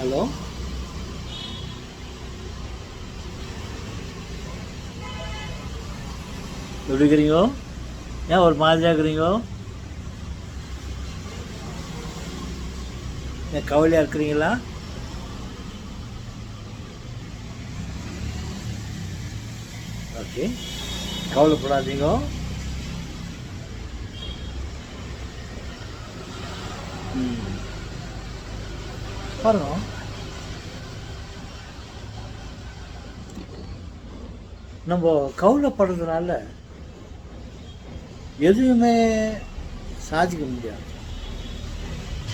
Hello, எப்படி இருக்கிறீங்கோ? ஏன் ஒரு மாதிரியாக இருக்கிறீங்கோ? ஏன் கவலையாக இருக்கிறீங்களா? ஓகே, கவலைப்படாதீங்க. பாருங்க, நம்ம கவலைப்படுறதுனால எதுவுமே சாதிக்க முடியாது.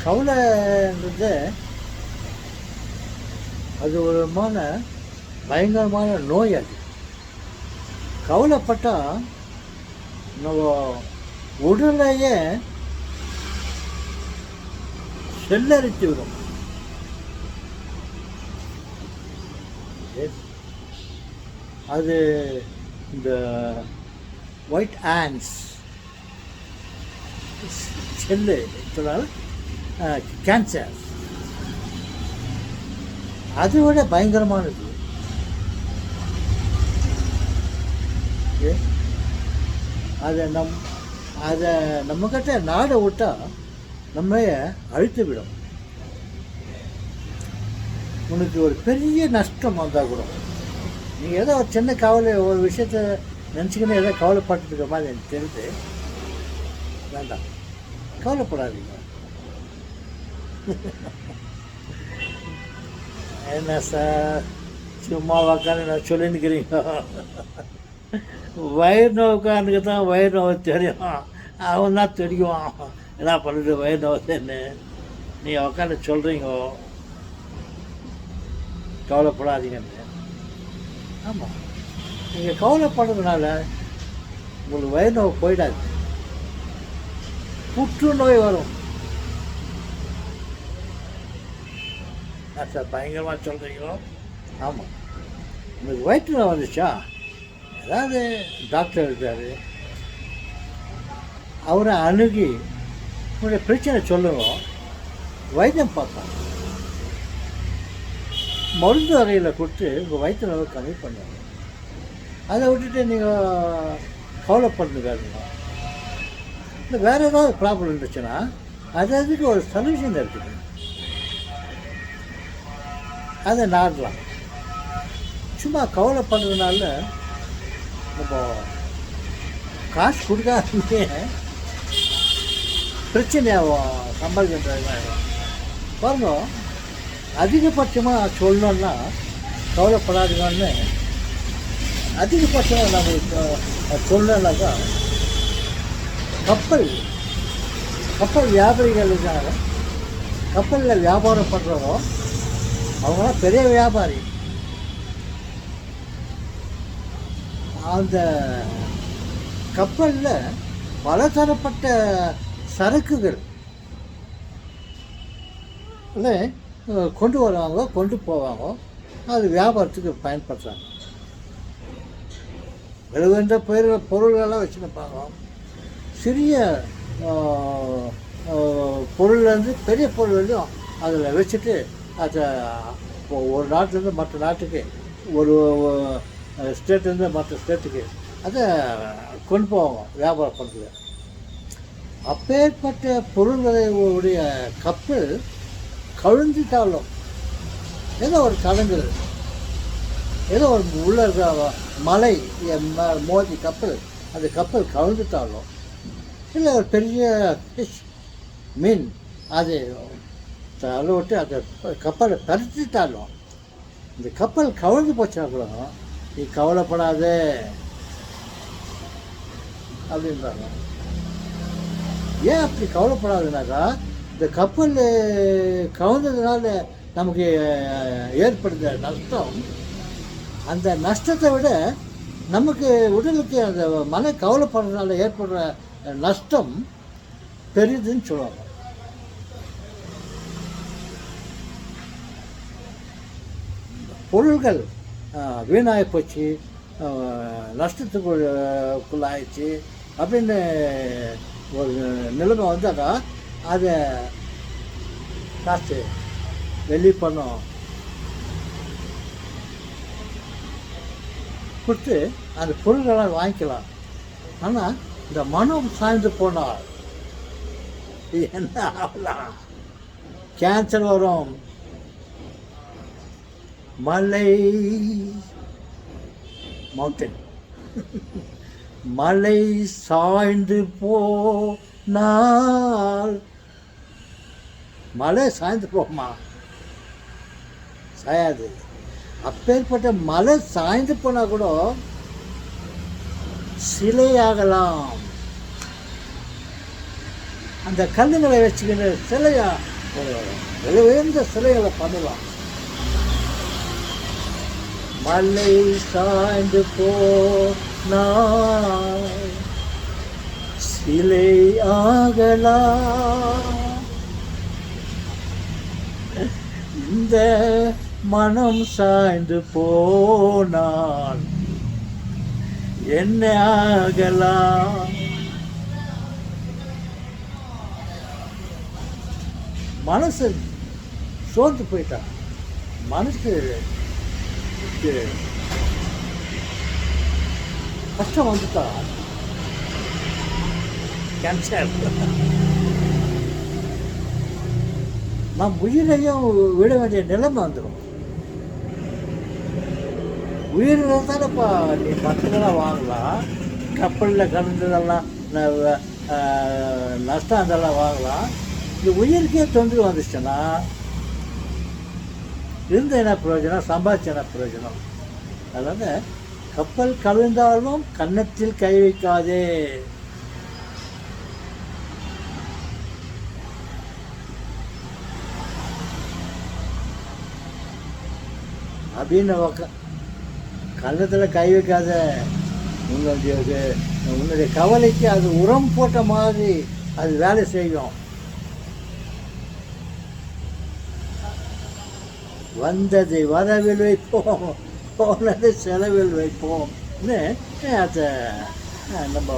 கவலைன்றது அது ஒரு விதமான பயங்கரமான நோய். அது கவலைப்பட்டால் நம்ம உடலையே செல்லரித்து விடும். அது இந்த ஒயிட் ஆன்ஸ் செல்லு சொன்னால் கேன்சர், அதை விட பயங்கரமானது. அதை நம்மக்கிட்ட நாட விட்டால் நம்மளைய அழித்து விடும். உனக்கு ஒரு பெரிய நஷ்டம் வந்தால் கூட நீங்கள் ஏதோ ஒரு சின்ன கவலை, ஒரு விஷயத்த நினச்சிக்கின்னு ஏதோ கவலைப்பட்டு இருக்கிற மாதிரி எனக்கு தெரியுது. வேண்டாம், கவலைப்படாதீங்க. என்ன சார் சும்மா உக்காந்து நான் சொல்லின்னுக்கிறீங்க? வயிறு நோவுக்காரனுக்கு தான் வயிறு நோவு தெரியும். அவன் தான் தெரியும் என்ன பண்ணுறது வயிறு நோவுன்னு. நீங்கள் உக்காந்து சொல்கிறீங்க கவலைப்படாதீங்கன்னு. ஆமாம், நீங்கள் கவலைப்படுறதுனால உங்களுக்கு வயிறு நோவு போயிடாது, புற்றுநோய் வரும். சார் பயங்கரமாக சொல்கிறீங்களோ? ஆமாம், உங்களுக்கு வயிற்று நோய் வந்துச்சா, ஏதாவது டாக்டர் இருக்கார், அவரை அணுகி உங்களுடைய பிரச்சனை சொல்லுங்க, வைத்தியம் பார்ப்பாங்க. மருந்து அறையில் கொடுத்து உங்கள் வயிற்று நோயை கம்மி பண்ணுவாங்க. அதை விட்டுட்டு நீங்கள் கவலைப்படுறதுக்காருங்க. இல்லை வேறு ஏதாவது ப்ராப்ளம் இருந்துச்சுன்னா அதுக்கு ஒரு சொல்யூஷன் இருக்குது, அதை நாடலாம். சும்மா கவலைப்படுறதுனால நம்ம காசு கொடுக்காதே பிரச்சனையாகும், சம்பாதிக்கின்றது. பாருங்க, அதிகபட்சமாக சொல்லணுன்னா கவலைப்படாதீங்கன்னு அதிகபட்சமாக நம்ம சொல்லணுன்னாக்கா கப்பல் வியாபாரிகள் இருக்காங்க. கப்பலில் வியாபாரம் பண்ணுறவங்க அவங்களாம் பெரிய வியாபாரி. அந்த கப்பலில் பலதரப்பட்ட சரக்குகள் கொண்டு வருவாங்க, கொண்டு போவாங்க. அது வியாபாரத்துக்கு பயன்படுத்துகிறாங்க. விளைவுன்ற பொருள்களெல்லாம் வச்சுருப்பாங்க. சிறிய பொருள்லேருந்து பெரிய பொருள் வரையும் அதில் வச்சுட்டு அதை ஒரு நாட்டிலேருந்து மற்ற நாட்டுக்கு, ஒரு ஸ்டேட்லேருந்து மற்ற ஸ்டேட்டுக்கு அதை கொண்டு போவாங்க வியாபாரம் பண்ணுறது. அப்பேற்பட்ட பொருள்களுடைய கப்பல் கவிழ்ந்துட்டாலும், ஏதோ ஒரு தடங்கள், ஏதோ ஒரு உள்ள இருக்கிற மலை மோதி கப்பல், அந்த கப்பல் கவிழ்ந்துட்டாலும், இல்லை ஒரு பெரிய ஃபிஷ் மீன் அது தலை விட்டு அந்த கப்பலை பறிச்சுட்டாலும், இந்த கப்பல் கவிழ்ந்து போச்சுன்னா கூட நீ கவலைப்படாத அப்படின்றாங்க. ஏன் அப்படி கவலைப்படாதுனாக்கா, இந்த கப்பல் கவுந்ததுனால நமக்கு ஏற்படுத்த நஷ்டம், அந்த நஷ்டத்தை விட நமக்கு உடலுக்கு அந்த மன கவலைப்படுறதுனால ஏற்படுற நஷ்டம் பெரிதுன்னு சொல்லுவாங்க. பொருள்கள் வீணாகி போச்சு, நஷ்டத்துக்குள்ளாயிடுச்சு அப்படின்னு ஒரு நிலைமை வந்தாக்கா அதை காசு வெள்ளி பணம் கொடுத்து அந்த பொருள்களாம் வாங்கிக்கலாம். ஆனால் இந்த மனம் சாய்ந்து போனால் என்ன ஆகலாம்? கேன்சர் வரும். மலை மவுண்டன் மலை சாய்ந்து போனால், மலை சாய்ந்து போகுமா? சாயாது. அப்பேற்பட்ட மலை சாய்ந்து போனால் கூட சிலையாகலாம். அந்த கல்லுங்களை வச்சுக்கிட்டு சிலையா விலை உயர்ந்த சிலைகளை பண்ணலாம். மலை சாய்ந்து போனால் சிலை ஆகலாம். இந்த மனம் சாய்ந்து போனால் என்ன ஆகலாம்? மனசு சோர்ந்து போயிட்டா, மனசு கஷ்டம் வந்துட்டா கேன்சர். நம் உயிரையும் விட வேண்டிய நிலைமை வந்துடும். உயிரில் தானேப்பா நீ மற்றதெல்லாம் வாங்கலாம், கப்பலில் கலந்ததெல்லாம் நஷ்டம் அதெல்லாம் வாங்கலாம். இந்த உயிருக்கே தொந்தரவு வந்துச்சுன்னா இருந்த என்ன பிரயோஜனம், சம்பாதிச்ச என்ன பிரயோஜனம்? அதனால் கப்பல் கவிழ்ந்தாலும் கன்னத்தில் கை வைக்காதே. அப்படின்னு கன்னத்தில் கை வைக்காத. உன்னுடைய கவலைக்கு அது உரம் போட்ட மாதிரி அது வேலை செய்யும். வந்ததை வரவில் வைப்போம், போனதை செலவில் வைப்போம். அதை நம்ம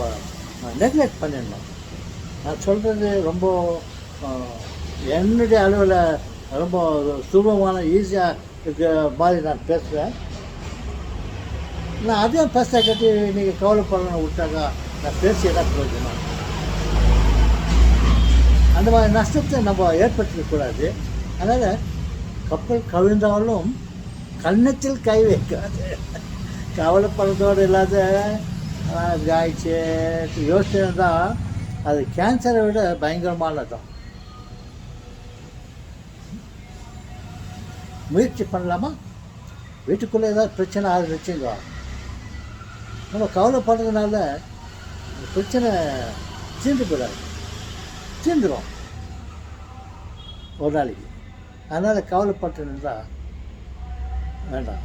நெக்லெக்ட் பண்ணிடணும். நான் சொல்கிறது ரொம்ப என்னுடைய அளவில் ரொம்ப சுலபமான ஈஸியாக இருக்கிற மாதிரி நான் பேசுகிறேன். நான் அதையும் பேச கட்டி நீங்கள் கவலைப்படணும் விட்டாக்கா நான் பேசி எதாவது பிரயோஜனம். அந்த மாதிரி நஷ்டத்தை நம்ம ஏற்படுத்திக்கூடாது. அதனால் கப்பல் கவிழ்ந்தாலும் கன்னத்தில் கை வைக்காது. கவலைப்படுறதோடு இல்லாத ஆயிடுச்சு யோசனை தான் அது கேன்சரை விட பயங்கரமானதான். முயற்சி பண்ணலாமா? வீட்டுக்குள்ளே ஏதாவது பிரச்சனை ஆரம்பிச்சுங்க, நம்ம கவலைப்படுறதுனால பிரச்சனை தீர்ந்து போயிடாது, தீர்ந்துடும் ஒரு நாளைக்கு. அதனால் கவலைப்பட்டுருந்தா வேண்டாம்.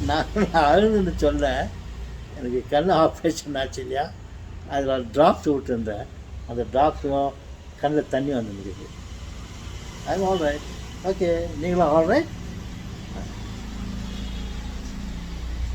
நான் அழுதுன்னு சொன்னேன். எனக்கு கண் ஆப்ரேஷன் ஆச்சு இல்லையா, அதில் ட்ராப்ஸ் விட்டுருந்தேன். அந்த ட்ராப்ஸும் கண்ணில் தண்ணி வந்து முடியுது. I all right. ஓகே, நீங்களும் ஆல் ரைட்.